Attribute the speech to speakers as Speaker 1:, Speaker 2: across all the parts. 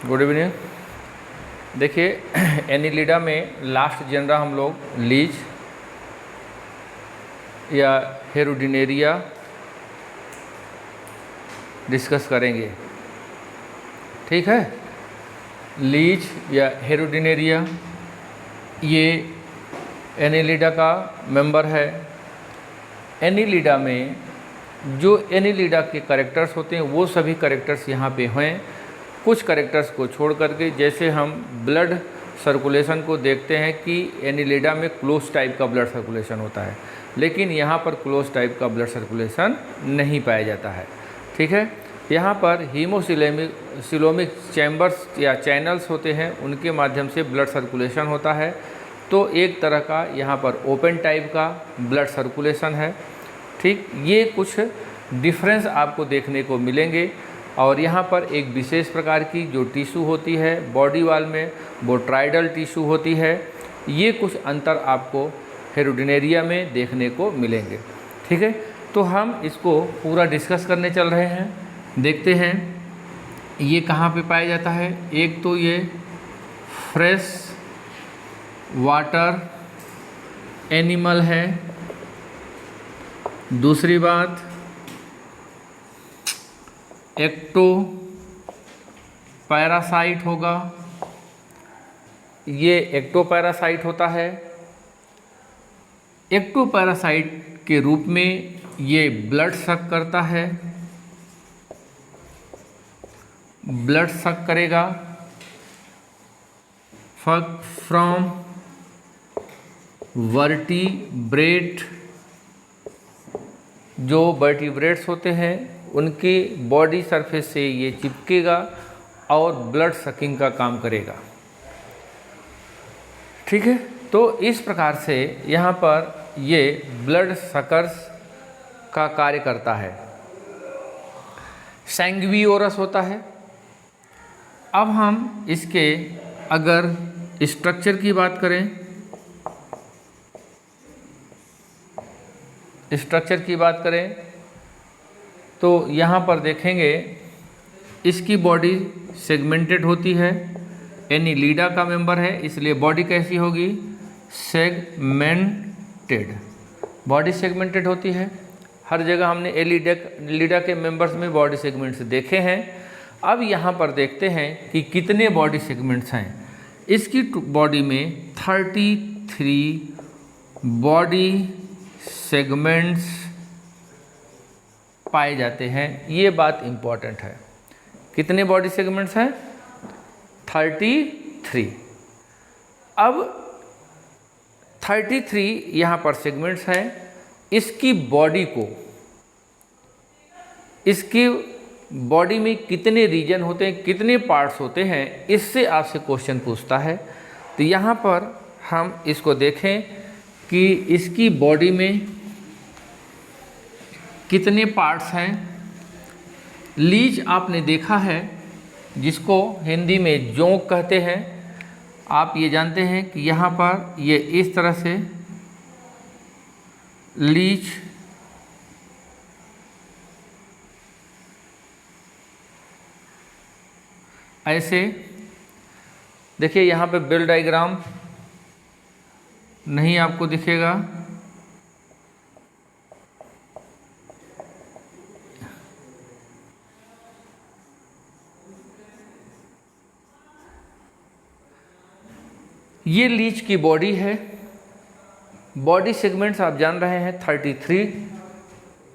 Speaker 1: Good evening. देखिए Annelida में last genre हम लोग लीच या हेरोडिनेरिया डिस्कस करेंगे, ठीक है। लीच या हेरोडिनेरिया ये एनिलिडा का मेंबर है। एनिलिडा में जो एनिलिडा के कैरेक्टर्स होते हैं वो सभी कैरेक्टर्स यहाँ पे हैं, कुछ कैरेक्टर्स को छोड़ करके। जैसे हम ब्लड सर्कुलेशन को देखते हैं कि एनिलिडा में क्लोज टाइप का ब्लड सर्कुलेशन होता है, लेकिन यहाँ पर क्लोज टाइप का ब्लड सर्कुलेशन नहीं पाया जाता है, ठीक है। यहाँ पर हीमोसिलोमिक चैम्बर्स या चैनल्स होते हैं, उनके माध्यम से ब्लड सर्कुलेशन होता है। तो एक तरह का यहाँ पर ओपन टाइप का ब्लड सर्कुलेशन है, ठीक। ये कुछ डिफरेंस आपको देखने को मिलेंगे। और यहाँ पर एक विशेष प्रकार की जो टिश्यू होती है बॉडी वॉल में, वो ट्राइडल टिश्यू होती है। ये कुछ अंतर आपको हेरोडिनेरिया में देखने को मिलेंगे, ठीक है। तो हम इसको पूरा डिस्कस करने चल रहे हैं। देखते हैं ये कहाँ पे पाया जाता है। एक तो ये फ्रेश वाटर एनिमल है। दूसरी बात एक्टो पैरासाइट होगा, ये एक्टो पैरासाइट होता है। एक्टो पैरासाइट के रूप में ये ब्लड सक करता है, ब्लड सक करेगा फ्रॉम वर्टिब्रेट। जो वर्टिब्रेट्स होते हैं उनके बॉडी सरफेस से ये चिपकेगा और ब्लड सकिंग का काम करेगा, ठीक है। तो इस प्रकार से यहाँ पर ये ब्लड सकर्स का कार्य करता है। सैंग्वियोरस होता है। अब हम इसके अगर स्ट्रक्चर की बात करें, तो यहाँ पर देखेंगे इसकी बॉडी सेगमेंटेड होती है। एनिलिडा का मेंबर है, इसलिए बॉडी कैसी होगी? सेगमेंटेड। बॉडी सेगमेंटेड होती है। हर जगह हमने एनिलिडा के मेंबर्स में बॉडी सेगमेंट्स देखे हैं। अब यहाँ पर देखते हैं कि कितने बॉडी सेगमेंट्स हैं। इसकी बॉडी में 33 बॉडी सेगमेंट्स पाए जाते हैं। ये बात इम्पॉर्टेंट है। कितने बॉडी सेगमेंट्स हैं? 33। अब 33 यहाँ पर सेगमेंट्स हैं। इसकी बॉडी में कितने रीजन होते हैं, कितने पार्ट्स होते हैं, इससे आपसे क्वेश्चन पूछता है। तो यहाँ पर हम इसको देखें कि इसकी बॉडी में कितने पार्ट्स हैं। लीच आपने देखा है, जिसको हिंदी में जोंक कहते हैं। आप ये जानते हैं कि यहाँ पर ये इस तरह से लीच ऐसे देखिए। यहाँ पे बेल डायग्राम नहीं आपको दिखेगा, ये लीच की बॉडी है। बॉडी सेगमेंट्स आप जान रहे हैं 33।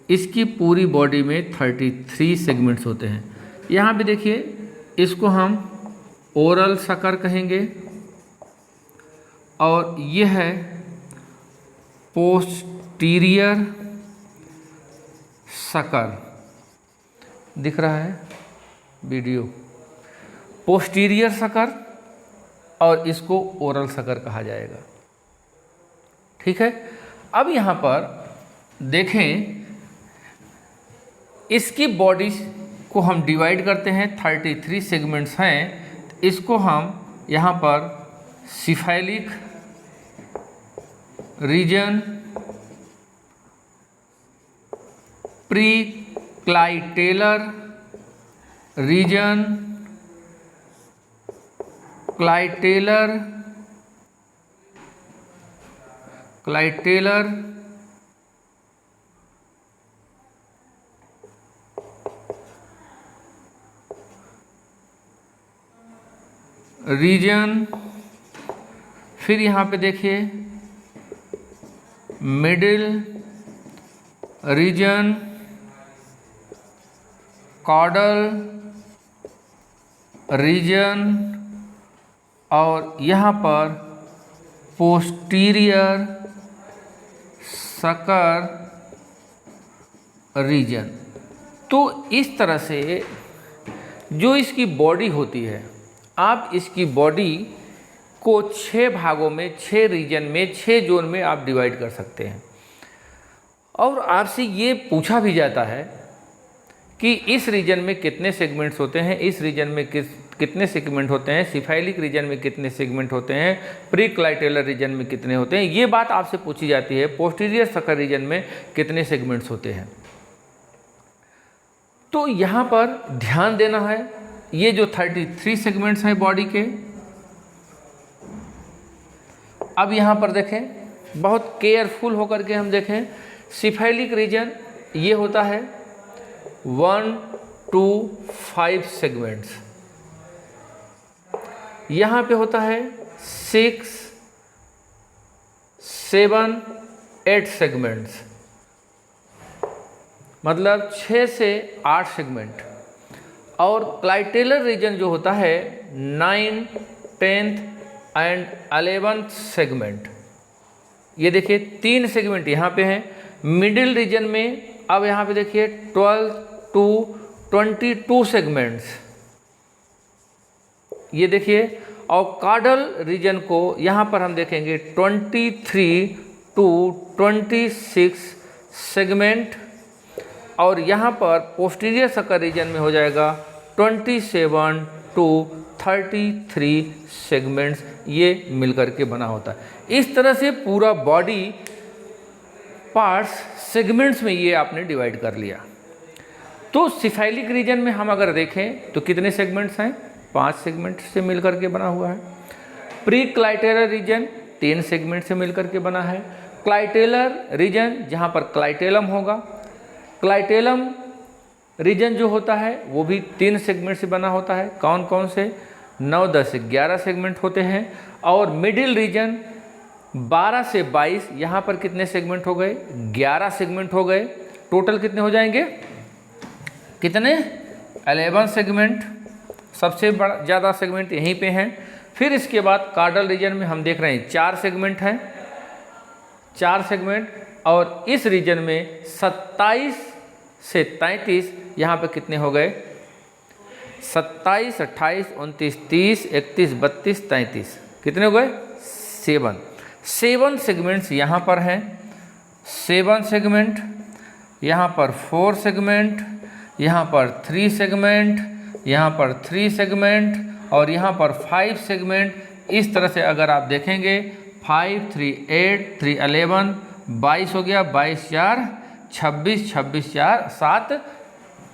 Speaker 1: इसकी पूरी बॉडी में 33 सेगमेंट्स होते हैं। यहाँ भी देखिए, इसको हम ओरल सकर कहेंगे और यह है पोस्टीरियर सकर। दिख रहा है वीडियो? पोस्टीरियर सकर, और इसको ओरल सकर कहा जाएगा, ठीक है। अब यहाँ पर देखें, इसकी बॉडी को हम डिवाइड करते हैं। 33 सेगमेंट्स हैं। इसको हम यहाँ पर सिफाइलिक रीजन, प्रीक्लाइटेलर रीजन, क्लाइटेलर रीजन, फिर यहाँ पे देखिए मिडिल रीजन, कॉर्डल रीजन, और यहाँ पर पोस्टीरियर सकर रीजन। तो इस तरह से जो इसकी बॉडी होती है, आप इसकी बॉडी को 6 भागों में, 6 रीजन में, 6 जोन में आप डिवाइड कर सकते हैं। और आपसे ये पूछा भी जाता है कि इस रीजन में कितने सेगमेंट्स होते हैं, इस रीजन में कितने सेगमेंट होते हैं, सिफाइलिक रीजन में कितने सेगमेंट होते हैं, प्री क्लाइटेलर रीजन में कितने होते हैं, ये बात आपसे पूछी जाती है। पोस्टीरियर सकर रीजन में कितने सेगमेंट्स होते हैं। तो यहाँ पर ध्यान देना है, ये जो 33 सेगमेंट्स हैं बॉडी के, अब यहाँ पर देखें, बहुत केयरफुल होकर के हम देखें। सिफाइलिक रीजन ये होता है 1 to 5 सेगमेंट्स, यहाँ पे होता है 6, 7, 8 सेगमेंट्स, मतलब 6 से 8 सेगमेंट। और क्लाइटेलर रीजन जो होता है 9, 10 एंड 11 सेगमेंट, ये देखिए 3 सेगमेंट यहाँ पे हैं। मिडिल रीजन में अब यहाँ पे देखिए 12 to 22 सेगमेंट्स, ये देखिए। और कॉर्डल रीजन को यहाँ पर हम देखेंगे 23 to 26 सेगमेंट, और यहाँ पर पोस्टीरियर सकर रीजन में हो जाएगा 27 to 33 सेगमेंट्स, ये मिलकर के बना होता है। इस तरह से पूरा बॉडी पार्ट्स सेगमेंट्स में ये आपने डिवाइड कर लिया। तो सिफाइलिक रीजन में हम अगर देखें तो कितने सेगमेंट्स हैं, 5 सेगमेंट से मिलकर के बना हुआ है। प्री क्लाइटेलर रीजन 3 सेगमेंट से मिलकर के बना है। क्लाइटेलर रीजन जहाँ पर क्लाइटेलम होगा, क्लाइटेलम रीजन जो होता है वो भी 3 सेगमेंट से बना होता है। कौन कौन से? 9, 10, 11 सेगमेंट होते हैं। और मिडिल रीजन 12 से 22, यहाँ पर कितने सेगमेंट हो गए? 11 सेगमेंट हो गए। टोटल कितने हो जाएंगे? कितने? 11 सेगमेंट। सबसे बड़ा ज़्यादा सेगमेंट यहीं पे हैं। फिर इसके बाद कॉर्डल रीजन में हम देख रहे हैं 4 सेगमेंट हैं, 4 सेगमेंट। और इस रीजन में 27 से 33, यहाँ पे कितने हो गए? 27, 28, 29, 30, 31, 32, 33, कितने हो गए? 7 सेगमेंट्स यहाँ पर हैं। 7 सेगमेंट, यहाँ पर 4 सेगमेंट, यहाँ पर 3 सेगमेंट, यहाँ पर 3 सेगमेंट, और यहाँ पर 5 सेगमेंट। इस तरह से अगर आप देखेंगे 5, 3, 8, 3, 11, 22 हो गया, 22, 4, 26, 26, 4, 7,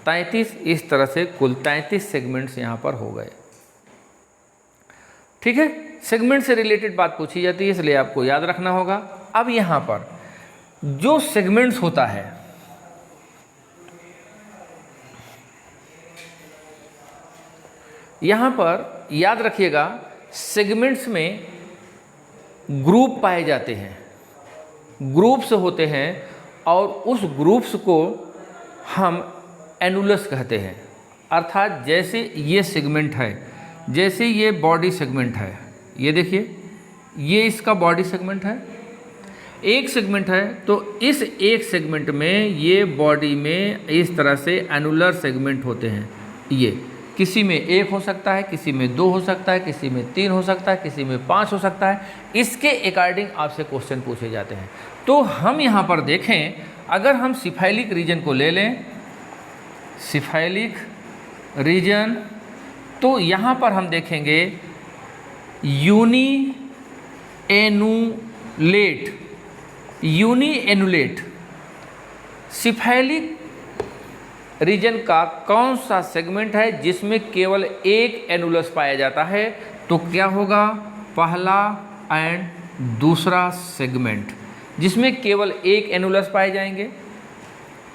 Speaker 1: 33। इस तरह से कुल 33 सेगमेंट्स यहाँ पर हो गए। ठीक है, सेगमेंट से रिलेटेड बात पूछी जाती है, इसलिए आपको याद रखना होगा। अब यहाँ पर जो सेगमेंट्स होता है, यहाँ पर याद रखिएगा, सेगमेंट्स में ग्रुप पाए जाते हैं, ग्रुप्स होते हैं, और उस ग्रुप्स को हम एनुलस कहते हैं। अर्थात जैसे ये सेगमेंट है, जैसे ये बॉडी सेगमेंट है, ये देखिए ये इसका बॉडी सेगमेंट है, एक सेगमेंट है, तो इस एक सेगमेंट में ये बॉडी में इस तरह से एनुलर सेगमेंट होते हैं। ये किसी में 1 हो सकता है, किसी में 2 हो सकता है, किसी में 3 हो सकता है, किसी में 5 हो सकता है। इसके अकॉर्डिंग आपसे क्वेश्चन पूछे जाते हैं। तो हम यहाँ पर देखें, अगर हम सिफाइलिक रीजन को ले लें, सिफाइलिक रीजन, तो यहाँ पर हम देखेंगे यूनी एनुलेट। सिफाइलिक रीजन का कौन सा सेगमेंट है जिसमें केवल एक एनुलस पाया जाता है? तो क्या होगा, पहला एंड दूसरा सेगमेंट, जिसमें केवल एक एनुलस पाए जाएंगे।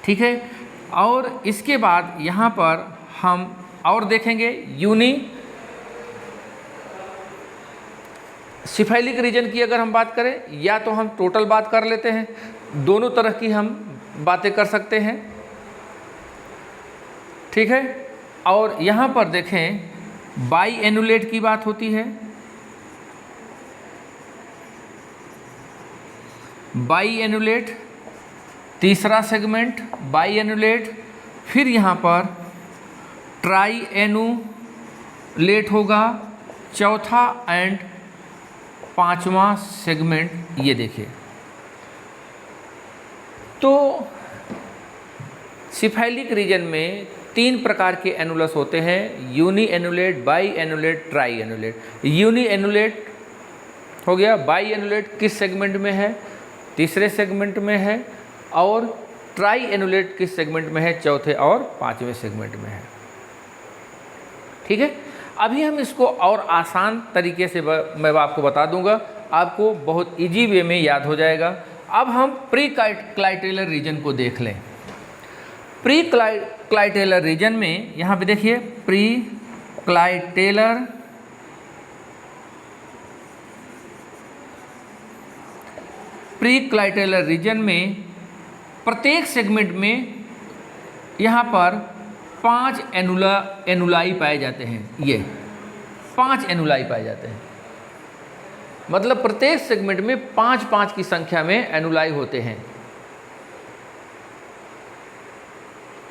Speaker 1: ठीक है, और इसके बाद यहाँ पर हम और देखेंगे यूनि सिफाइलिक रीजन की अगर हम बात करें, या तो हम टोटल बात कर लेते हैं, दोनों तरह की हम बातें कर सकते हैं। ठीक है, और यहाँ पर देखें बाई एनुलेट की बात होती है, बाई एनुलेट तीसरा सेगमेंट बाई एनुलेट, फिर यहाँ पर ट्राई एनुलेट होगा चौथा एंड पांचवा सेगमेंट। ये देखिए, तो सिफाइलिक रीजन में 3 प्रकार के एनुलस होते हैं, यूनी एनुलेट, बाई एनुलेट, ट्राई एनुलेट। यूनी एनुलेट हो गया, बाई एनुलेट किस सेगमेंट में है, तीसरे सेगमेंट में है, और ट्राई एनुलेट किस सेगमेंट में है, चौथे और पांचवें सेगमेंट में है। ठीक है, अभी हम इसको और आसान तरीके से मैं आपको बता दूंगा, आपको बहुत इजी वे में याद हो जाएगा। अब हम प्री क्लाइटेलर रीजन को देख लें। प्री क्लाइटेलर रीजन में यहाँ पे देखिए, प्री क्लाइटेलर रीजन में प्रत्येक सेगमेंट में यहाँ पर 5 एनुलाई पाए जाते हैं। ये 5 एनुलाई पाए जाते हैं, मतलब प्रत्येक सेगमेंट में 5-5 की संख्या में एनुलाई होते हैं।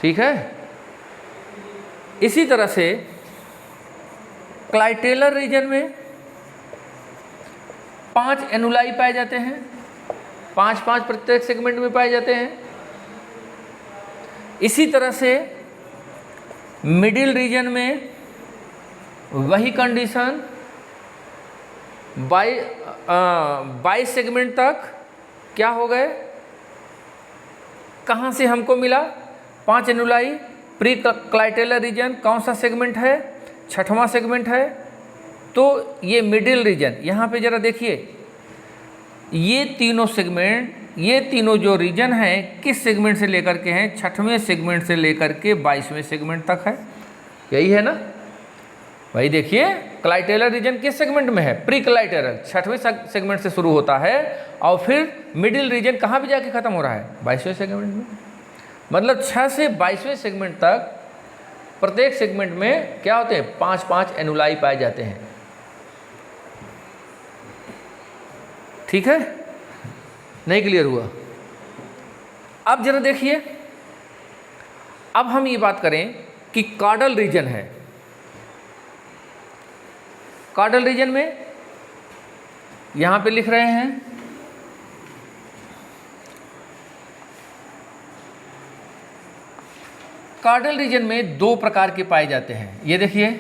Speaker 1: ठीक है, इसी तरह से क्लाइटेलर रीजन में 5 एनुलाई पाए जाते हैं, 5-5 प्रत्येक सेगमेंट में पाए जाते हैं। इसी तरह से मिडिल रीजन में वही कंडीशन, 22 सेगमेंट तक क्या हो गए, कहाँ से हमको मिला 5 एनुलाई। प्री क्लाइटेलर रीजन कौन सा सेगमेंट है, 6वां सेगमेंट है। तो ये मिडिल रीजन, यहाँ पे जरा देखिए, ये तीनों सेगमेंट, ये तीनों जो रीजन हैं किस सेगमेंट से लेकर के हैं, 6वें सेगमेंट से लेकर के 22वें सेगमेंट तक है। यही है ना भाई, देखिए क्लाइटेलर रीजन किस सेगमेंट में है, प्री क्लाइटेलर 6वें सेगमेंट से शुरू होता है, और फिर मिडिल रीजन कहाँ पे जाके ख़त्म हो रहा है, 22वें सेगमेंट में। मतलब 6 से 22वें सेगमेंट तक प्रत्येक सेगमेंट में क्या होते हैं, 5-5 एनुलाई पाए जाते हैं। ठीक है, नहीं क्लियर हुआ? अब जरा देखिए, अब हम ये बात करें कि कॉर्डल रीजन है। कॉर्डल रीजन में यहां पे लिख रहे हैं, कॉर्डल रीजन में 2 प्रकार के पाए जाते हैं। ये देखिए,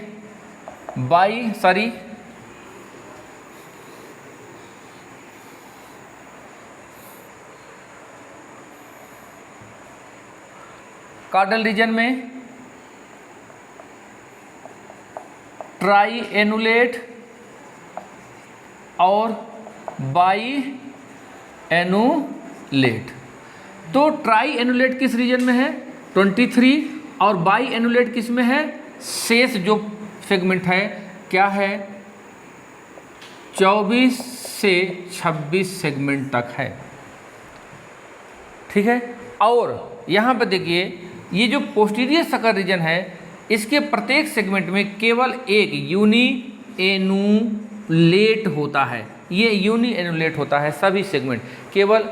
Speaker 1: कॉर्डल रीजन में ट्राई एनुलेट और बाई एनुलेट। तो ट्राई एनुलेट किस रीजन में है, 23, और बाई एनुलेट किस में है, शेष जो सेगमेंट है क्या है, 24 से 26 सेगमेंट तक है। ठीक है, और यहाँ पर देखिए, ये जो पोस्टीरियर सकर रीजन है, इसके प्रत्येक सेगमेंट में केवल एक यूनी एनुलेट होता है। ये यूनी एनुलेट होता है, सभी सेगमेंट केवल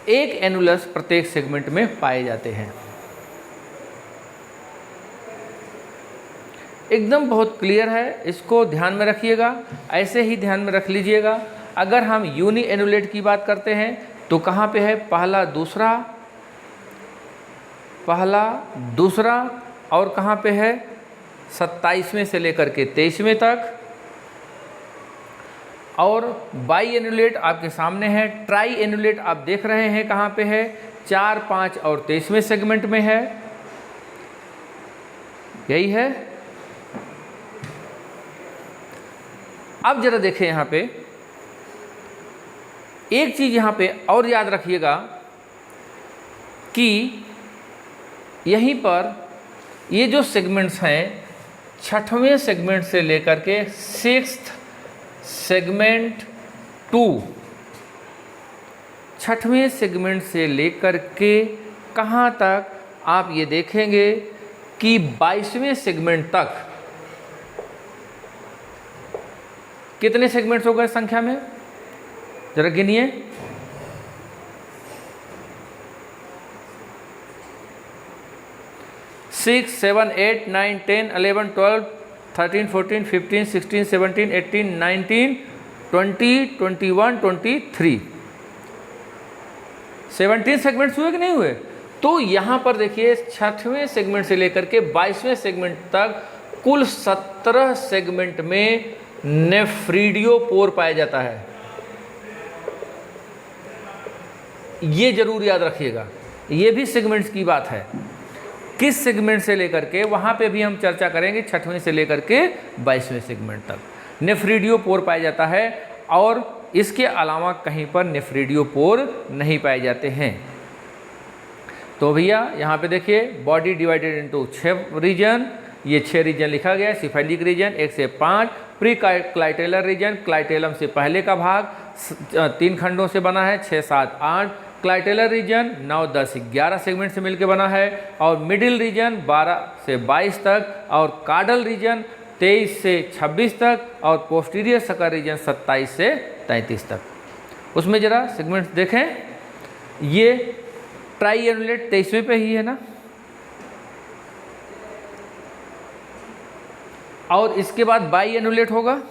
Speaker 1: एक एनुलस प्रत्येक सेगमेंट में पाए जाते हैं। एकदम बहुत क्लियर है, इसको ध्यान में रखिएगा, ऐसे ही ध्यान में रख लीजिएगा। अगर हम यूनी एनुलेट की बात करते हैं तो कहाँ पे है, पहला दूसरा, और कहाँ पे है, 27वें से लेकर के 23वें तक। और बाई एनुलेट आपके सामने है। ट्राई एनुलेट आप देख रहे हैं कहाँ पे है, 4, 5 और 23वें सेगमेंट में है। यही है। अब जरा देखें यहाँ पे एक चीज़ यहाँ पे और याद रखिएगा कि यहीं पर ये जो सेगमेंट्स हैं, छठवें सेगमेंट से लेकर के सिक्स्थ सेगमेंट 2, छठवें सेगमेंट से लेकर के कहाँ तक आप ये देखेंगे कि 22वें सेगमेंट तक कितने सेगमेंट्स हो गए संख्या में, जरा गिनिए। 6, 7, 8, 9, 10, 11, 12, 13, 14, 15, 16, 17, 18, 19, 20, 21, 23, 17 सेगमेंट्स हुए कि नहीं हुए? तो यहाँ पर देखिए छठवें सेगमेंट से लेकर के 22वें सेगमेंट तक कुल 17 सेगमेंट में नेफ्रीडियोपोर पाया जाता है। ये जरूर याद रखिएगा, ये भी सेगमेंट्स की बात है। किस सेगमेंट से लेकर के, वहाँ पे भी हम चर्चा करेंगे, छठवें से लेकर के 22वें सेगमेंट तक नेफ्रीडियोपोर पाया जाता है और इसके अलावा कहीं पर नेफ्रीडियोपोर नहीं पाए जाते हैं। तो भैया यहाँ पे देखिए बॉडी डिवाइडेड इनटू 6 रीजन, ये 6 रीजन लिखा गया है। सिफेलिक रीजन 1 से 5, प्री क्लाइटेलर रीजन, क्लाइटेलम से पहले का भाग 3 खंडों से बना है, 6, 7, 8। क्लाइटेलर रीजन 9, 10, 11 सेगमेंट से मिलकर बना है और मिडिल रीजन 12 से 22 तक और कार्डल रीजन 23 से 26 तक और पोस्टीरियर सकर रीजन 27 से 33 तक। उसमें जरा सेगमेंट्स देखें, ये ट्राई एनुलेट 23वें पे ही है ना, और इसके बाद बाई एनुलेट होगा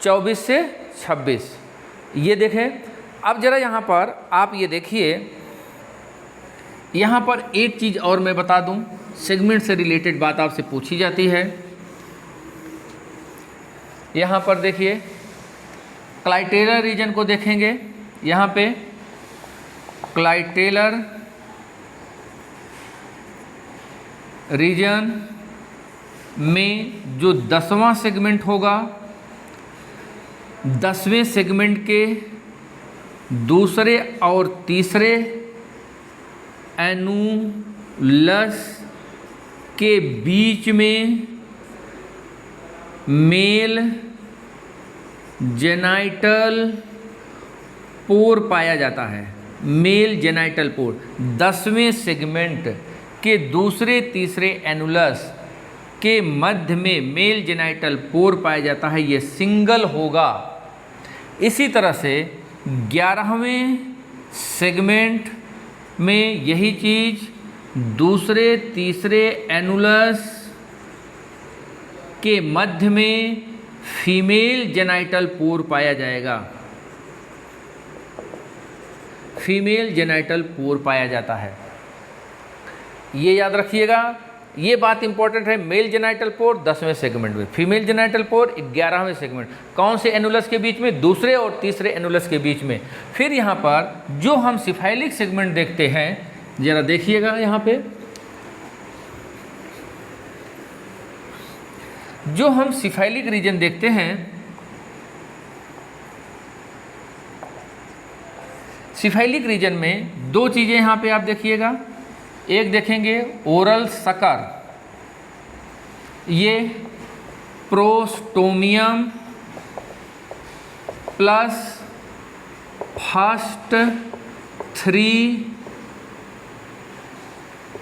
Speaker 1: 24 से 26। ये देखें। अब जरा यहाँ पर आप ये देखिए, यहाँ पर एक चीज़ और मैं बता दूँ, सेगमेंट से रिलेटेड बात आपसे पूछी जाती है। यहाँ पर देखिए क्लाइटेलर रीजन को देखेंगे, यहाँ पे क्लाइटेलर रीजन में जो 10वां सेगमेंट होगा, 10वें सेगमेंट के दूसरे और तीसरे एनुलस के बीच में मेल जेनाइटल पोर पाया जाता है। मेल जेनाइटल पोर 10वें सेगमेंट के दूसरे तीसरे एनुलस के मध्य में मेल जेनाइटल पोर पाया जाता है, ये सिंगल होगा। इसी तरह से 11वें सेगमेंट में यही चीज़ दूसरे तीसरे एनुलस के मध्य में फीमेल जेनाइटल पोर पाया जाएगा, फीमेल जेनाइटल पोर पाया जाता है। ये याद रखिएगा, ये बात इंपॉर्टेंट है। मेल जेनाइटल पोर 10वें सेगमेंट में, फीमेल जेनाइटल पोर 11वें सेगमेंट। कौन से एनुलस के बीच में? दूसरे और तीसरे एनुलस के बीच में। फिर यहाँ पर जो हम सिफाइलिक सेगमेंट देखते हैं, जरा देखिएगा, यहाँ पे जो हम सिफाइलिक रीजन देखते हैं, सिफाइलिक रीजन में 2 चीज़ें यहाँ पे आप देखिएगा। एक देखेंगे ओरल सकर, ये प्रोस्टोमियम प्लस फर्स्ट 3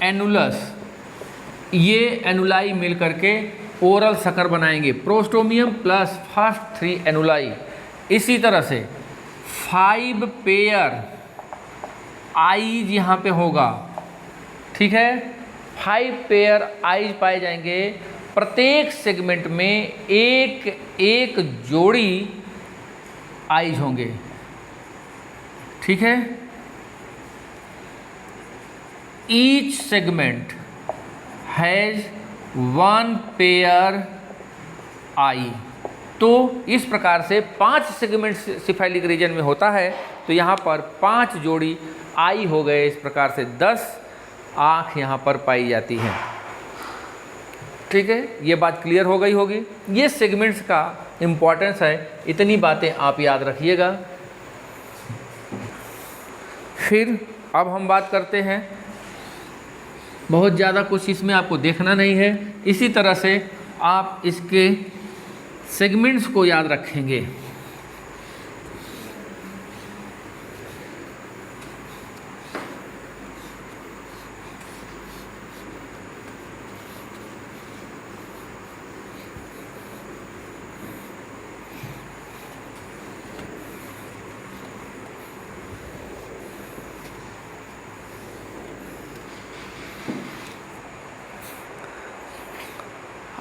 Speaker 1: एनुलस, ये एनुलाई मिल करके ओरल सकर बनाएंगे, प्रोस्टोमियम प्लस फर्स्ट 3 एनुलाई। इसी तरह से 5 पेयर आईज यहाँ पे होगा, ठीक है। 5 पेयर आईज पाए जाएंगे, प्रत्येक सेगमेंट में एक जोड़ी आईज होंगे, ठीक है। ईच सेगमेंट हैज 1 पेयर आई। तो इस प्रकार से 5 सेगमेंट सिफाइलिक रीजन में होता है, तो यहाँ पर 5 जोड़ी आई हो गए। इस प्रकार से 10 आँख यहाँ पर पाई जाती हैं। ठीक है, ये बात क्लियर हो गई होगी। ये सेगमेंट्स का इम्पोर्टेंस है, इतनी बातें आप याद रखिएगा। फिर अब हम बात करते हैं, बहुत ज़्यादा कुछ इसमें आपको देखना नहीं है, इसी तरह से आप इसके सेगमेंट्स को याद रखेंगे।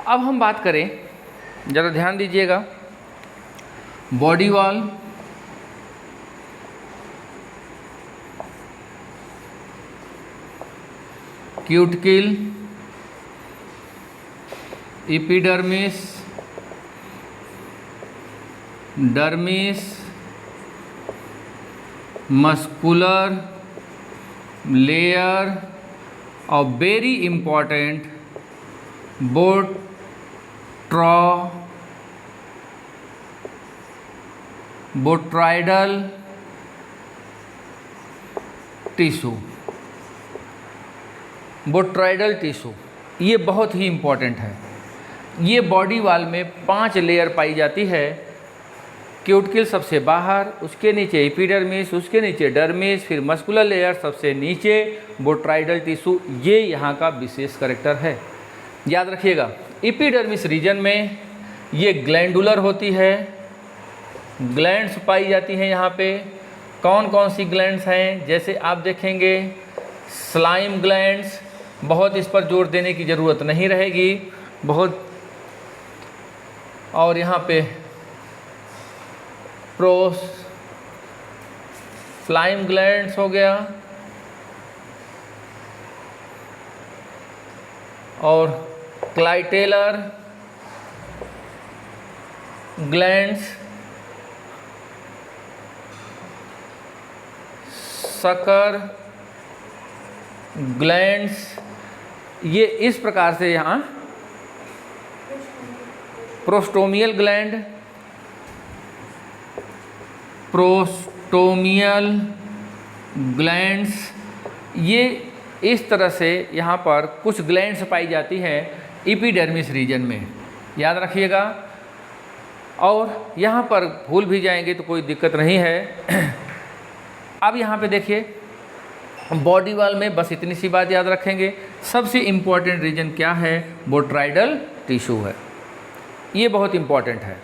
Speaker 1: अब हम बात करें, ज़रा ध्यान दीजिएगा, body wall, cuticle, epidermis, dermis, muscular layer और वेरी इम्पॉर्टेंट बोट्राइडल टिश्यू। बोट्राइडल टिश्यू ये बहुत ही इम्पॉर्टेंट है। ये बॉडी वॉल में 5 लेयर पाई जाती है। क्यूटिकल सबसे बाहर, उसके नीचे एपिडर्मिस, उसके नीचे डर्मिस, फिर मस्कुलर लेयर सबसे नीचे, बोट्राइडल टिश्यू, ये यहाँ का विशेष कैरेक्टर है, याद रखिएगा। एपिडर्मिस रीजन में ये ग्लैंडुलर होती है, ग्लैंड्स पाई जाती हैं यहाँ पे। कौन कौन सी ग्लैंड्स हैं, जैसे आप देखेंगे स्लाइम ग्लैंड्स, बहुत इस पर जोर देने की ज़रूरत नहीं रहेगी बहुत। और यहाँ पे स्लाइम ग्लैंड्स हो गया, और क्लाइटेलर ग्लैंड्स, सकर ग्लैंड्स, ये इस प्रकार से यहाँ प्रोस्टोमियल ग्लैंड, ग्लैंड्स, ये इस तरह से यहाँ पर कुछ ग्लैंड्स पाई जाती हैं एपिडर्मिस रीजन में, याद रखिएगा। और यहाँ पर भूल भी जाएंगे तो कोई दिक्कत नहीं है। अब यहाँ पे देखिए, बॉडी वॉल में बस इतनी सी बात याद रखेंगे, सबसे इम्पॉर्टेंट रीजन क्या है, बोट्राइडल टिश्यू है, ये बहुत इम्पॉर्टेंट है।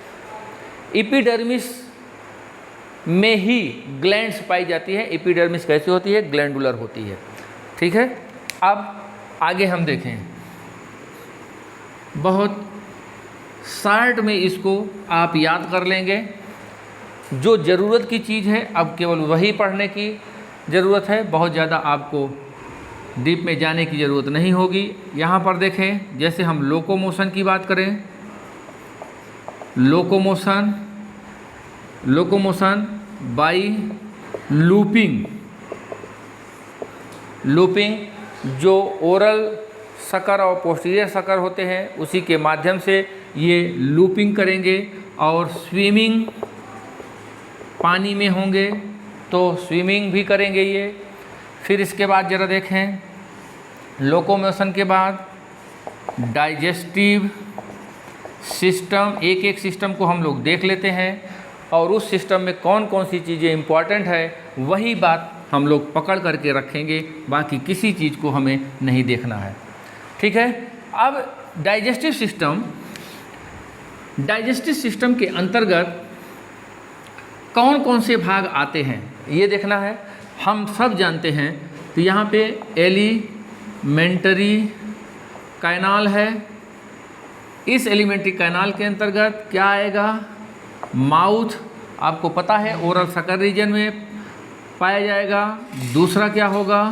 Speaker 1: एपिडर्मिस में ही ग्लैंड्स पाई जाती है। एपिडर्मिस कैसी होती है, ग्लैंडुलर होती है, ठीक है। अब आगे हम देखें, बहुत शॉर्ट में इसको आप याद कर लेंगे। जो ज़रूरत की चीज़ है अब केवल वही पढ़ने की ज़रूरत है, बहुत ज़्यादा आपको डीप में जाने की ज़रूरत नहीं होगी। यहाँ पर देखें, जैसे हम लोकोमोशन की बात करें, लोकोमोशन बाई लूपिंग, जो ओरल सकर और पोस्टीरियर सकर होते हैं उसी के माध्यम से ये लूपिंग करेंगे। और स्विमिंग, पानी में होंगे तो स्विमिंग भी करेंगे ये। फिर इसके बाद ज़रा देखें, लोकोमोशन के बाद डाइजेस्टिव सिस्टम, एक एक सिस्टम को हम लोग देख लेते हैं और उस सिस्टम में कौन कौन सी चीज़ें इम्पॉर्टेंट है वही बात हम लोग पकड़ करके रखेंगे, बाकी किसी चीज़ को हमें नहीं देखना है, ठीक है। अब डाइजेस्टिव सिस्टम के अंतर्गत कौन कौन से भाग आते हैं ये देखना है। हम सब जानते हैं, तो यहाँ पे एलिमेंट्री कैनाल है। इस एलिमेंट्री कैनाल के अंतर्गत क्या आएगा, माउथ, आपको पता है ओरल सकर रीजन में पाया जाएगा। दूसरा क्या होगा,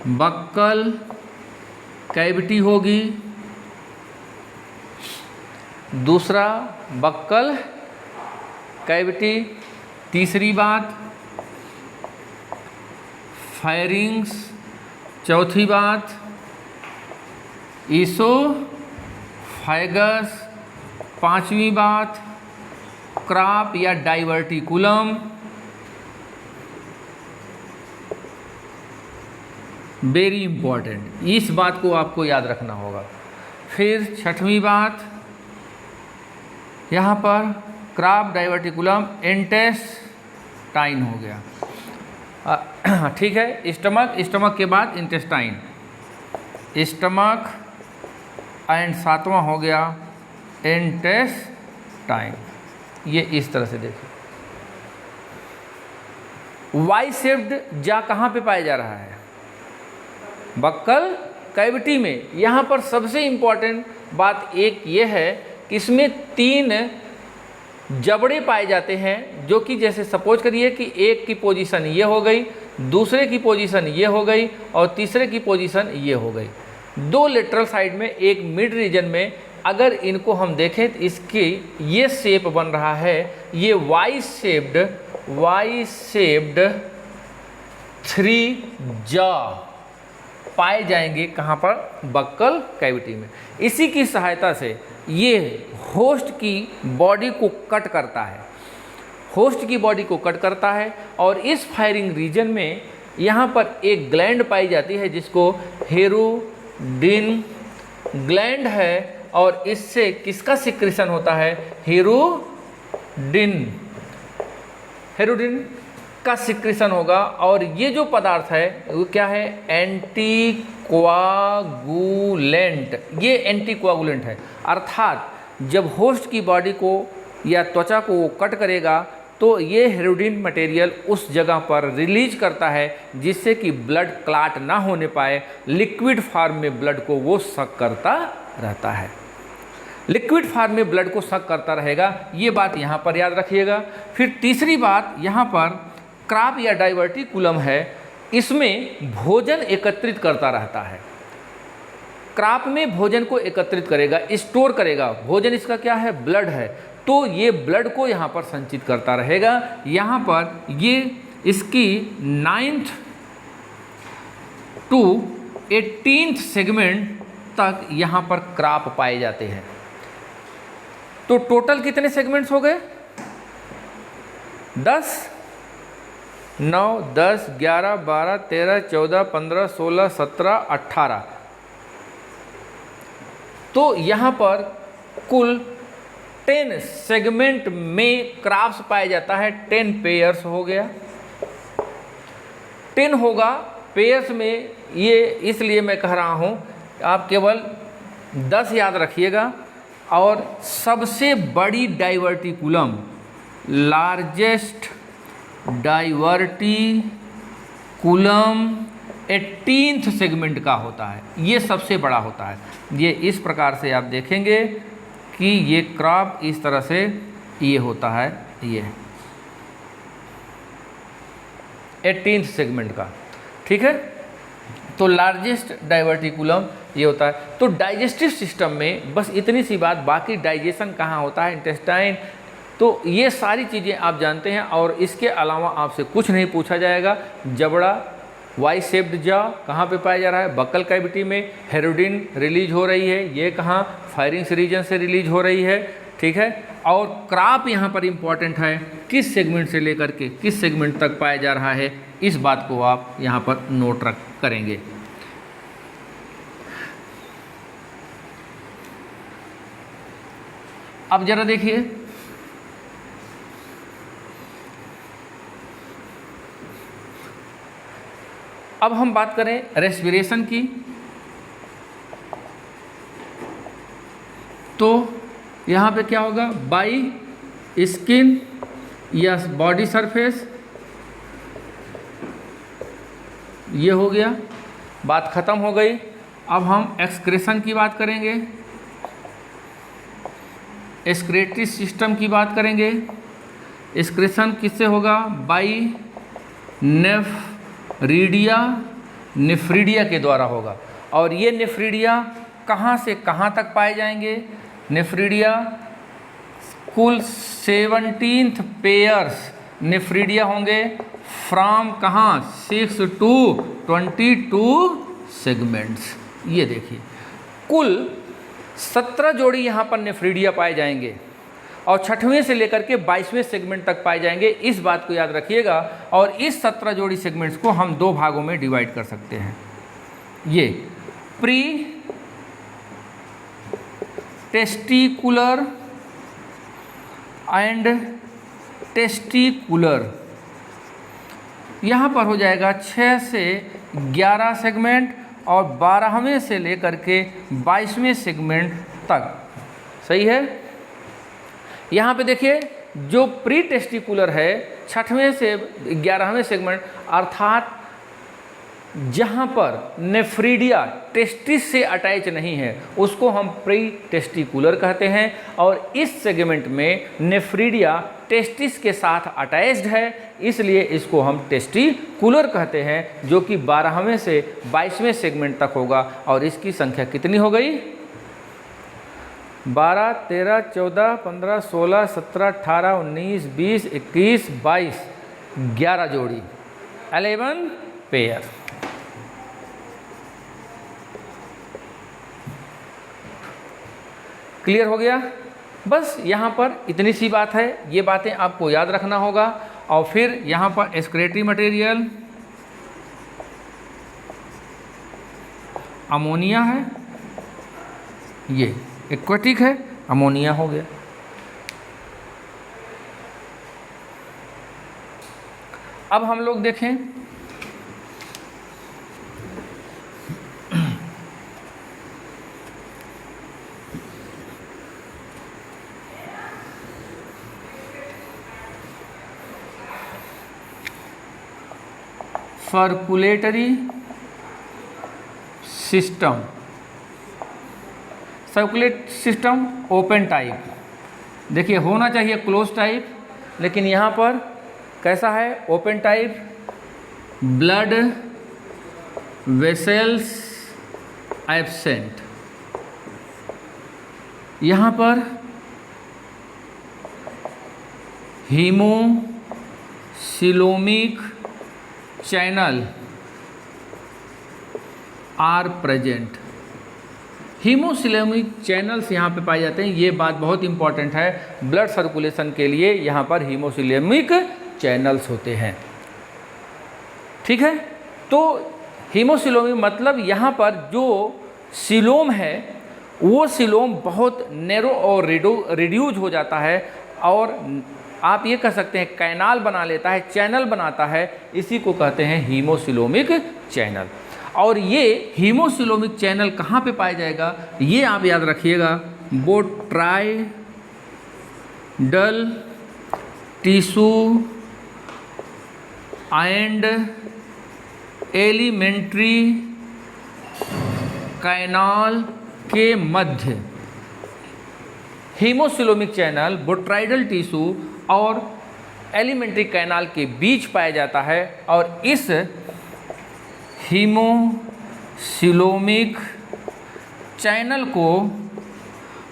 Speaker 1: बक्कल कैविटी होगी, दूसरा बक्कल कैविटी। तीसरी बात फायरिंग्स, चौथी बात फाइगस। पांचवी बात, क्राप या डाइवर्टिकुलम, वेरी इंपॉर्टेंट, इस बात को आपको याद रखना होगा। फिर छठवीं बात, यहाँ पर क्राप, डाइवर्टिकुलम, इंटेस्टाइन हो गया। ठीक है, स्टमक, स्टमक के बाद इंटेस्टाइन, स्टमक एंड सातवां हो गया इंटेस्टाइन। ये इस तरह से देखिए। वाई शेप्ड जा कहाँ पे पाया जा रहा है? बक्कल कैविटी में। यहाँ पर सबसे इम्पॉर्टेंट बात एक ये है कि इसमें 3 जबड़े पाए जाते हैं, जो कि जैसे सपोज करिए कि एक की पोजीशन ये हो गई, दूसरे की पोजीशन ये हो गई और तीसरे की पोजीशन ये हो गई। 2 लेटरल साइड में, एक मिड रीजन में। अगर इनको हम देखें तो इसकी ये शेप बन रहा है, ये वाई शेप्ड 3 जॉ पाए जाएंगे। कहाँ पर? बक्कल कैविटी में। इसी की सहायता से ये होस्ट की बॉडी को कट करता है, होस्ट की बॉडी को कट करता है। और इस फायरिंग रीजन में यहाँ पर एक ग्लैंड पाई जाती है जिसको हेरोडिन ग्लैंड है, और इससे किसका सिक्रेशन होता है? हेरोडिन का सिक्रेशन होगा। और ये जो पदार्थ है वो क्या है? एंटीकोआगुलेंट। ये एंटीकोआगुलेंट है, अर्थात जब होस्ट की बॉडी को या त्वचा को वो कट करेगा तो ये हेरोडिन मटेरियल उस जगह पर रिलीज करता है, जिससे कि ब्लड क्लॉट ना होने पाए। लिक्विड फॉर्म में ब्लड को वो सक करता रहता है, लिक्विड फॉर्म में ब्लड को सक करता रहेगा। ये बात यहाँ पर याद रखिएगा। फिर तीसरी बात, यहाँ पर क्राप या डाइवर्टिकुलम है, इसमें भोजन एकत्रित करता रहता है। क्राप में भोजन को एकत्रित करेगा, स्टोर करेगा। भोजन इसका क्या है? ब्लड है। तो ये ब्लड को यहाँ पर संचित करता रहेगा। यहाँ पर ये इसकी 9th to 18th सेगमेंट तक यहाँ पर क्राप पाए जाते हैं। तो टोटल कितने सेगमेंट्स हो गए? 10, 9, 10, 11, 12, 13, 14, 15, 16, 17, 18। तो यहाँ पर कुल 10 सेगमेंट में क्राफ्स पाया जाता है। 10 पेयर्स हो गया, 10 होगा पेयर्स में। ये इसलिए मैं कह रहा हूँ, आप केवल 10 याद रखिएगा। और सबसे बड़ी diverticulum, largest diverticulum 18th segment का होता है। ये सबसे बड़ा होता है। ये इस प्रकार से आप देखेंगे कि ये क्राप इस तरह से ये होता है, ये 18th सेगमेंट का। ठीक है, तो लार्जेस्ट डाइवर्टिकुलम ये होता है। तो डाइजेस्टिव सिस्टम में बस इतनी सी बात, बाकी डाइजेशन कहाँ होता है? इंटेस्टाइन। तो ये सारी चीज़ें आप जानते हैं, और इसके अलावा आपसे कुछ नहीं पूछा जाएगा। जबड़ा, वाई शेप्ड जॉ कहाँ पे पाया जा रहा है? बक्कल कैविटी में। हेरोडिन रिलीज हो रही है, ये कहाँ? फायरिंग्स रीजन से रिलीज हो रही है। ठीक है, और क्राप यहाँ पर इम्पॉर्टेंट है, किस सेगमेंट से लेकर के किस सेगमेंट तक पाया जा रहा है, इस बात को आप यहाँ पर नोट करेंगे। अब जरा देखिए, अब हम बात करें रेस्पिरेशन की। तो यहाँ पे क्या होगा? बाई स्किन या बॉडी सरफेस, ये हो गया, बात ख़त्म हो गई। अब हम एक्सक्रेशन की बात करेंगे, एक्सक्रेटरी सिस्टम की बात करेंगे। एक्सक्रेशन किससे होगा? बाई नेफ्रीडिया के द्वारा होगा। और ये नेफ्रीडिया कहाँ से कहाँ तक पाए जाएंगे? नेफ्रीडिया कुल 17 पेयर्स नेफ्रीडिया होंगे, फ्रॉम कहाँ? 6 to 22 सेगमेंट्स। ये देखिए, कुल 17 जोड़ी यहाँ पर नेफ्रीडिया पाए जाएंगे और 6वें से लेकर के 22वें सेगमेंट तक पाए जाएंगे। इस बात को याद रखिएगा। और इस 17 जोड़ी सेगमेंट्स को हम 2 भागों में डिवाइड कर सकते हैं। ये प्री टेस्टिकुलर एंड टेस्टिकुलर, यहाँ पर हो जाएगा 6 से 11 सेगमेंट और 12वें से लेकर के 22वें सेगमेंट तक। सही है। यहाँ पे देखिए जो प्री टेस्टिकुलर है 6वें से 11वें सेगमेंट, अर्थात जहाँ पर नेफ्रीडिया टेस्टिस से अटैच नहीं है उसको हम प्री टेस्टिकुलर कहते हैं। और इस सेगमेंट में नेफ्रीडिया टेस्टिस के साथ अटैच्ड है, इसलिए इसको हम टेस्टिकुलर कहते हैं, जो कि 12वें से 22वें सेगमेंट तक होगा। और इसकी संख्या कितनी हो गई? 12, 13, 14, 15, 16, 17, 18, 19, 20, 21, 22, 11 जोड़ी, 11 पेयर। क्लियर हो गया? बस यहाँ पर इतनी सी बात है, ये बातें आपको याद रखना होगा। और फिर यहाँ पर एक्सक्रीटरी मटेरियल अमोनिया है, ये एक्वेटिक है, अमोनिया हो गया। अब हम लोग देखें circulatory system. Circulate system open type, देखिए होना चाहिए क्लोज टाइप, लेकिन यहाँ पर कैसा है? Open type. Blood vessels absent, यहाँ पर हीमोसिलोमिक चैनल आर प्रेजेंट। हीमोसिलोमिक चैनल्स यहाँ पे पाए जाते हैं, ये बात बहुत इंपॉर्टेंट है। ब्लड सर्कुलेशन के लिए यहाँ पर हीमोसिलोमिक चैनल्स होते हैं। ठीक है। तो हीमोसिलोमिक मतलब यहाँ पर जो सिलोम है वो सिलोम बहुत नैरो और रिड्यूज हो जाता है, और आप ये कह सकते हैं कैनाल बना लेता है, चैनल बनाता है, इसी को कहते हैं हीमोसिलोमिक चैनल। और ये हीमोसिलोमिक चैनल कहाँ पे पाया जाएगा, ये आप याद रखिएगा। बोट्राइडल टिश्यू एंड एलिमेंट्री कैनाल के मध्य हीमोसिलोमिक चैनल बोट्राइडल टिश्यू और एलिमेंट्री कैनाल के बीच पाया जाता है। और इस हीमोसिलोमिक चैनल को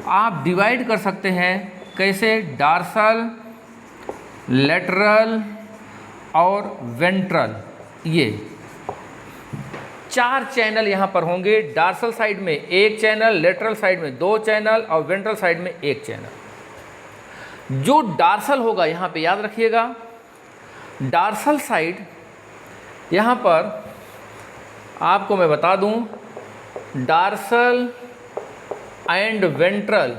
Speaker 1: आप डिवाइड कर सकते हैं कैसे? डार्सल, लेटरल और वेंट्रल, ये 4 चैनल यहाँ पर होंगे। डार्सल साइड में 1 चैनल, लेटरल साइड में 2 चैनल और वेंट्रल साइड में 1 चैनल। जो डार्सल होगा यहाँ पे याद रखिएगा, डार्सल साइड यहाँ पर आपको मैं बता दूँ, dorsal and ventral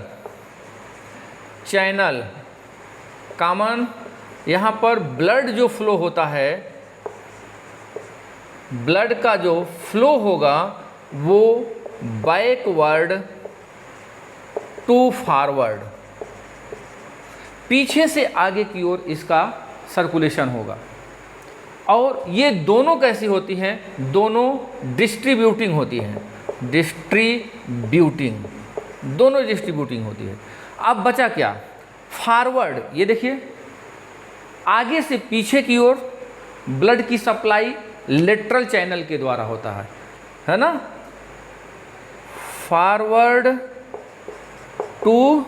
Speaker 1: channel common. यहाँ पर ब्लड जो फ्लो होता है, ब्लड का जो फ्लो होगा वो बैकवर्ड टू फॉरवर्ड, पीछे से आगे की ओर इसका सर्कुलेशन होगा। और ये दोनों कैसी होती हैं? दोनों डिस्ट्रीब्यूटिंग होती हैं, दोनों डिस्ट्रीब्यूटिंग होती है। अब बचा क्या? फॉरवर्ड। ये देखिए आगे से पीछे की ओर ब्लड की सप्लाई लेटरल चैनल के द्वारा होता है ना? Forward to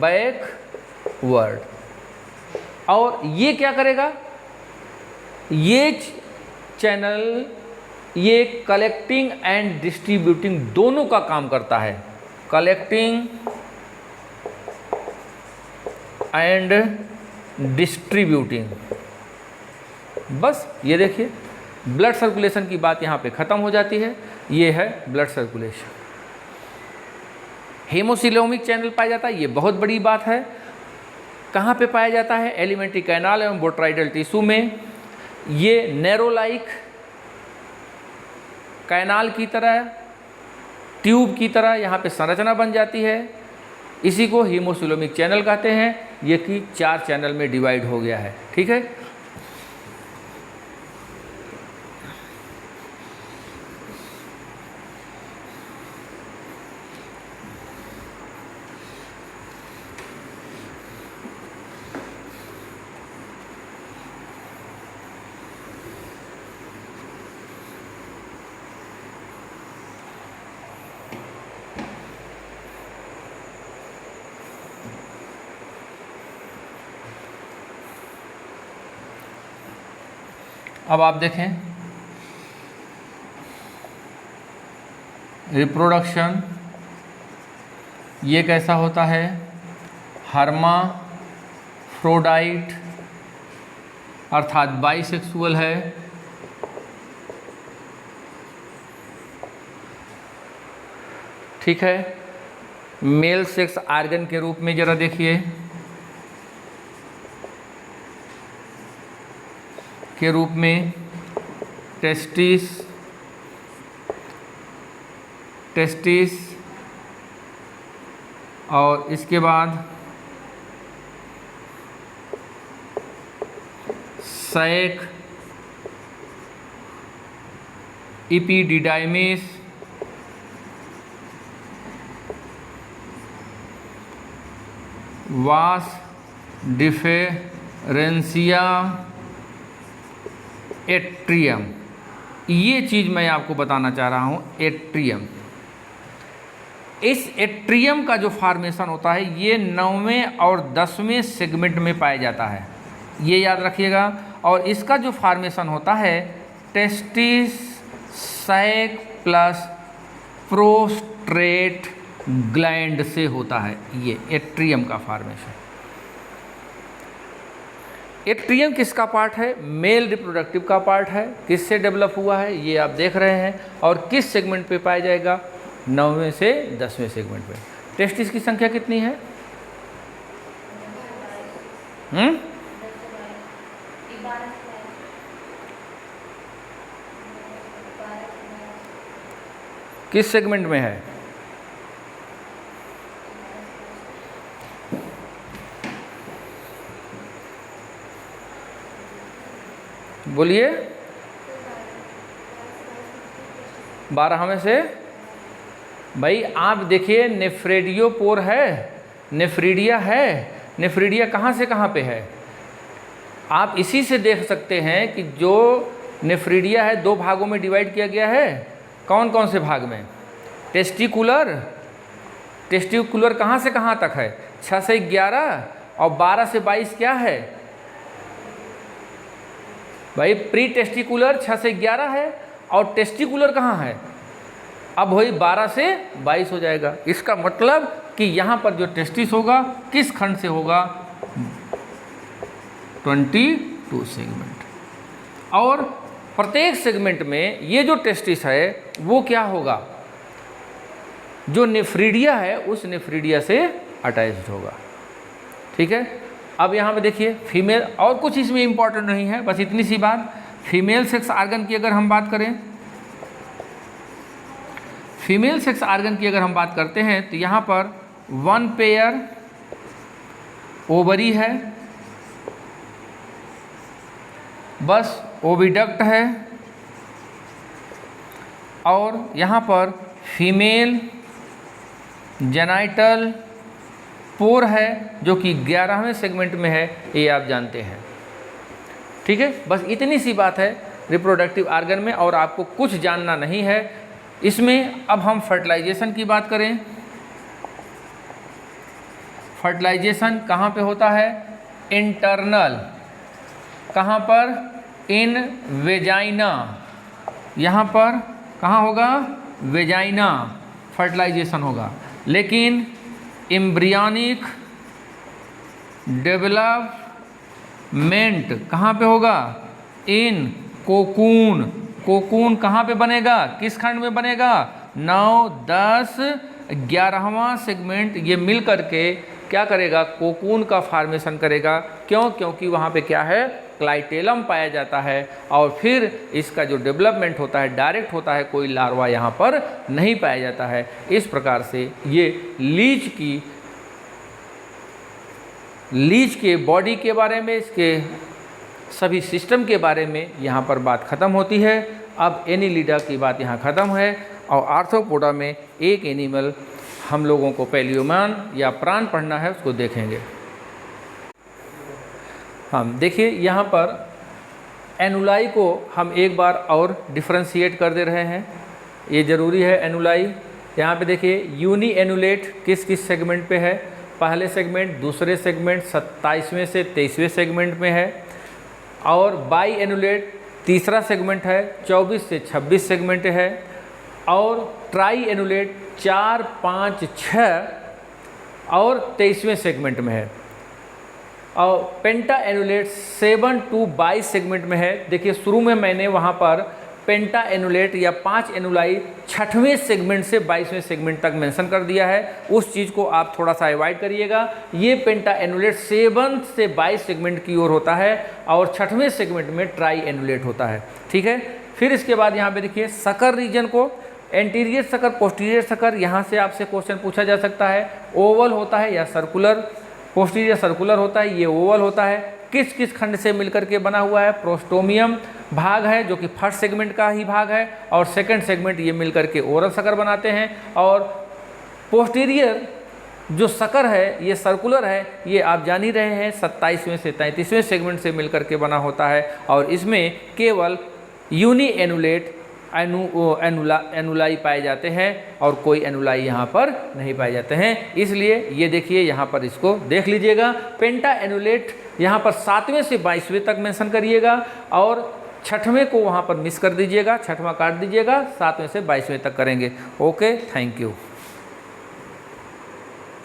Speaker 1: backward. और ये क्या करेगा? ये चैनल ये कलेक्टिंग एंड डिस्ट्रीब्यूटिंग दोनों का काम करता है, कलेक्टिंग एंड डिस्ट्रीब्यूटिंग। बस ये देखिए ब्लड सर्कुलेशन की बात यहाँ पे ख़त्म हो जाती है। ये है ब्लड सर्कुलेशन। हेमोसिलोमिक चैनल पाया जाता है, ये बहुत बड़ी बात है। कहाँ पे पाया जाता है? एलिमेंट्री कैनाल एवं बोट्राइडल टिश्यू में। ये नैरोलाइक कैनाल की तरह, ट्यूब की तरह यहाँ पे संरचना बन जाती है। इसी को हीमोसिलोमिक चैनल कहते हैं। ये कि 4 चैनल में डिवाइड हो गया है। ठीक है, अब आप देखें रिप्रोडक्शन ये कैसा होता है? हर्माफ्रोडाइट अर्थात बाइसेक्सुअल है। ठीक है, मेल सेक्स ऑर्गन के रूप में जरा देखिए, के रूप में टेस्टिस और इसके बाद सैक, इपिडिडाइमिस, वास डिफरेंशिया, एट्रियम। ये चीज़ मैं आपको बताना चाह रहा हूँ, एट्रियम। इस एट्रियम का जो फॉर्मेशन होता है ये 9वें और 10वें सेगमेंट में पाया जाता है, ये याद रखिएगा। और इसका जो फॉर्मेशन होता है testis, sac plus prostate gland से होता है, ये एट्रियम का फॉर्मेशन। एट्रियम किसका पार्ट है? मेल रिप्रोडक्टिव का पार्ट है। किससे डेवलप हुआ है ये आप देख रहे हैं। और किस सेगमेंट पे पाया जाएगा? 9वें से 10वें सेगमेंट पे। टेस्टिस की संख्या कितनी है? किस सेगमेंट में है? बोलिए। 12 में से भाई आप देखिए, नेफ्रेडियोपोर है, नेफ्रीडिया है। नेफ्रीडिया कहाँ से कहाँ पे है? आप इसी से देख सकते हैं कि जो नेफ्रीडिया है 2 भागों में डिवाइड किया गया है। कौन कौन से भाग में? टेस्टिकुलर। टेस्टिकुलर कहाँ से कहाँ तक है? 6 से 11 और 12 से 22 क्या है भाई? प्री टेस्टिकुलर 6 से 11 है और टेस्टिकुलर कहाँ है? अब वही 12 से 22 हो जाएगा। इसका मतलब कि यहाँ पर जो टेस्टिस होगा किस खंड से होगा? 22 सेगमेंट। और प्रत्येक सेगमेंट में ये जो टेस्टिस है वो क्या होगा? जो नेफ्रीडिया है उस नेफ्रीडिया से अटैच्ड होगा। ठीक है, अब यहाँ पे देखिए फीमेल, और कुछ इसमें इम्पॉर्टेंट नहीं है, बस इतनी सी बात। फीमेल सेक्स ऑर्गन की अगर हम बात करें, फीमेल सेक्स ऑर्गन की अगर हम बात करते हैं तो यहाँ पर 1 पेयर ओवरी है, बस ओविडक्ट है। और यहाँ पर फीमेल जेनाइटल पोर है जो कि 11वें सेगमेंट में है, ये आप जानते हैं। ठीक है, बस इतनी सी बात है रिप्रोडक्टिव ऑर्गन में, और आपको कुछ जानना नहीं है इसमें। अब हम फर्टिलाइजेशन की बात करें। फर्टिलाइजेशन कहाँ पे होता है? इंटरनल। कहाँ पर? इन वेजाइना। यहाँ पर कहाँ होगा, वेजाइना फर्टिलाइजेशन होगा। लेकिन एम्ब्रियोनिक डेवलपमेंट कहाँ पे होगा, इन कोकून। कोकून कहाँ पे बनेगा, किस खंड में बनेगा, 9, 10, 11वां सेगमेंट ये मिल करके क्या करेगा, कोकून का फॉर्मेशन करेगा। क्यों, क्योंकि वहाँ पे क्या है, क्लाइटेलम पाया जाता है और फिर इसका जो डेवलपमेंट होता है डायरेक्ट होता है, कोई लार्वा यहाँ पर नहीं पाया जाता है। इस प्रकार से ये लीच के बॉडी के बारे में, इसके सभी सिस्टम के बारे में यहाँ पर बात ख़त्म होती है। अब एनीलिडा की बात यहाँ ख़त्म है और आर्थ्रोपोडा में एक एनिमल हम लोगों को पैलियोमान या प्राण पढ़ना है, उसको देखेंगे। हम देखिए यहाँ पर एनुलाई को हम एक बार और डिफ्रेंशिएट कर दे रहे हैं, ये ज़रूरी है। एनुलाई यहाँ पे देखिए यूनी एनुलेट किस किस सेगमेंट पे है, पहले सेगमेंट, दूसरे सेगमेंट 27वें से 23वें सेगमेंट में है, और बाई एनुलेट तीसरा सेगमेंट है 24 से 26 सेगमेंट है, और ट्राई एनुलेट 4, 5, 6 और 23वें सेगमेंट में है, और पेंटा एनुलेट 7 to 22 सेगमेंट में है। देखिए शुरू में मैंने वहाँ पर पेंटा एनुलेट या 5 एनुलाई 6वें सेगमेंट से 22वें सेगमेंट तक मेंशन कर दिया है, उस चीज़ को आप थोड़ा सा अवॉइड करिएगा। ये पेंटा एनुलेट 7 से 22 सेगमेंट की ओर होता है और 6वें सेगमेंट में ट्राई एनुलेट होता है, ठीक है। फिर इसके बाद यहाँ पे देखिए सकर रीजन को, एंटीरियर सकर, पोस्टीरियर सकर, यहाँ से आपसे क्वेश्चन पूछा जा सकता है, ओवल होता है या सर्कुलर, पोस्टीरियर सर्कुलर होता है, ये ओवल होता है। किस किस खंड से मिलकर के बना हुआ है, प्रोस्टोमियम भाग है जो कि फर्स्ट सेगमेंट का ही भाग है, और सेकंड सेगमेंट ये मिलकर के ओरल सकर बनाते हैं। और पोस्टीरियर जो सकर है ये सर्कुलर है, ये आप जान ही रहे हैं 27वें से 33वें सेगमेंट से मिलकर के बना होता है, और इसमें केवल यूनी एनुलेट एनुलाई पाए जाते हैं और कोई एनुलाई यहाँ पर नहीं पाए जाते हैं। इसलिए ये देखिए यहाँ पर इसको देख लीजिएगा, पेंटा एनुलेट यहाँ पर 7वें से 22वें तक मेंशन करिएगा, और 6वें को वहाँ पर मिस कर दीजिएगा, 6वां काट दीजिएगा, 7वें से 22वें तक करेंगे। Okay, thank you.